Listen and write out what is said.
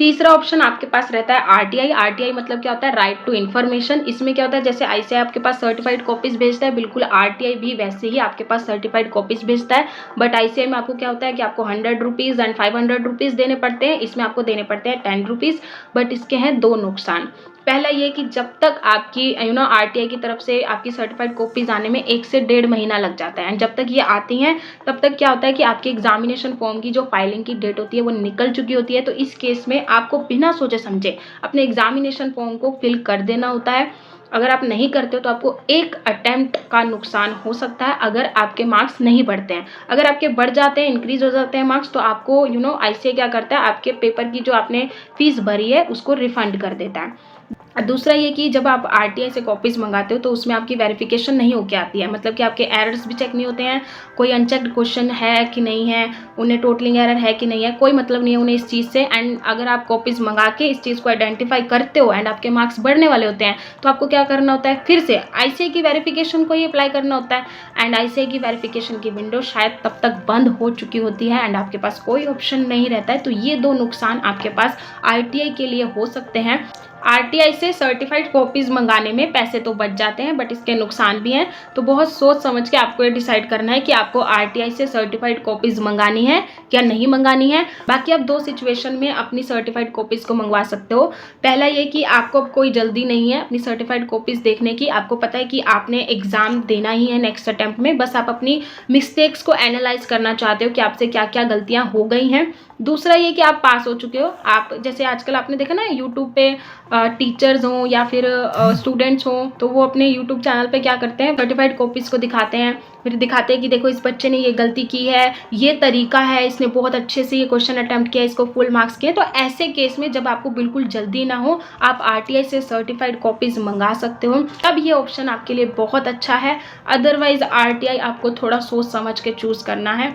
तीसरा ऑप्शन आपके पास रहता है आरटीआई। आरटीआई मतलब क्या होता है, राइट टू इन्फॉर्मेशन। इसमें क्या होता है, जैसे आईसीएआई आपके पास सर्टिफाइड कॉपीज भेजता है, बिल्कुल आरटीआई भी वैसे ही आपके पास सर्टिफाइड कॉपीज भेजता है। बट आईसीएआई में आपको क्या होता है कि आपको 100 रुपीज़ एंड 500 रुपीज़ देने पड़ते हैं, इसमें आपको देने पड़ते हैं 10 रुपीज़। बट इसके हैं दो नुकसान। पहला ये कि जब तक आपकी आरटीआई की तरफ से आपकी सर्टिफाइड कॉपीज आने में 1 से 1.5 महीना लग जाता है। एंड जब तक ये आती हैं तब तक क्या होता है कि आपके एग्जामिनेशन फॉर्म की जो फाइलिंग की डेट होती है वो निकल चुकी होती है। तो इस केस में आपको बिना सोचे समझे अपने एग्जामिनेशन फॉर्म को फिल कर देना होता है। अगर आप नहीं करते हो तो आपको एक अटेम्प्ट का नुकसान हो सकता है अगर आपके मार्क्स नहीं बढ़ते हैं। अगर आपके बढ़ जाते हैं, इंक्रीज हो जाते हैं मार्क्स, तो आपको आईसीएआई क्या करता है, आपके पेपर की जो आपने फीस भरी है उसको रिफंड कर देता है। दूसरा ये कि जब आप आरटीआई से कॉपीज मंगाते हो तो उसमें आपकी वेरिफिकेशन नहीं होके आती है, मतलब कि आपके एरर्स भी चेक नहीं होते हैं, कोई अनचेक्ड क्वेश्चन है कि नहीं है, उन्हें टोटलिंग एरर है कि नहीं है, कोई मतलब नहीं है उन्हें इस चीज़ से। एंड अगर आप कॉपीज मंगा के इस चीज़ को आइडेंटिफाई करते हो एंड आपके मार्क्स बढ़ने वाले होते हैं तो आपको क्या करना होता है, फिर से आईसीएआई की वेरिफिकेशन को ही अप्लाई करना होता है। एंड आईसीएआई की वेरिफिकेशन की विंडो शायद तब तक बंद हो चुकी होती है एंड आपके पास कोई ऑप्शन नहीं रहता है। तो ये दो नुकसान आपके पास आरटीआई के लिए हो सकते हैं। आरटीआई से सर्टिफाइड कॉपीज मंगाने में पैसे तो बच जाते हैं बट इसके नुकसान भी हैं। तो बहुत सोच समझ के आपको ये डिसाइड करना है कि आपको आरटीआई से सर्टिफाइड कॉपीज मंगानी है या नहीं मंगानी है। बाकी आप दो सिचुएशन में अपनी सर्टिफाइड कॉपीज को मंगवा सकते हो। पहला ये कि आपको कोई जल्दी नहीं है अपनी सर्टिफाइड कॉपीज देखने की, आपको पता है कि आपने एग्जाम देना ही है नेक्स्ट अटेम्प्ट में, बस आप अपनी मिस्टेक्स को एनालाइज करना चाहते हो कि आपसे क्या क्या गलतियां हो गई हैं। दूसरा ये कि आप पास हो चुके हो। आप जैसे आजकल आपने देखा ना यूट्यूब पे टीचर्स हों या फिर स्टूडेंट्स हों तो वो अपने यूट्यूब चैनल पे क्या करते हैं, सर्टिफाइड कॉपीज को दिखाते हैं, फिर दिखाते हैं कि देखो इस बच्चे ने ये गलती की है, ये तरीका है, इसने बहुत अच्छे से ये क्वेश्चन अटेम्प्ट किया, इसको फुल मार्क्स किए। तो ऐसे केस में जब आपको बिल्कुल जल्दी ना हो आप आरटीआई से सर्टिफाइड कॉपीज मंगा सकते हो, तब ये ऑप्शन आपके लिए बहुत अच्छा है। अदरवाइज आरटीआई आपको थोड़ा सोच समझ के चूज करना है।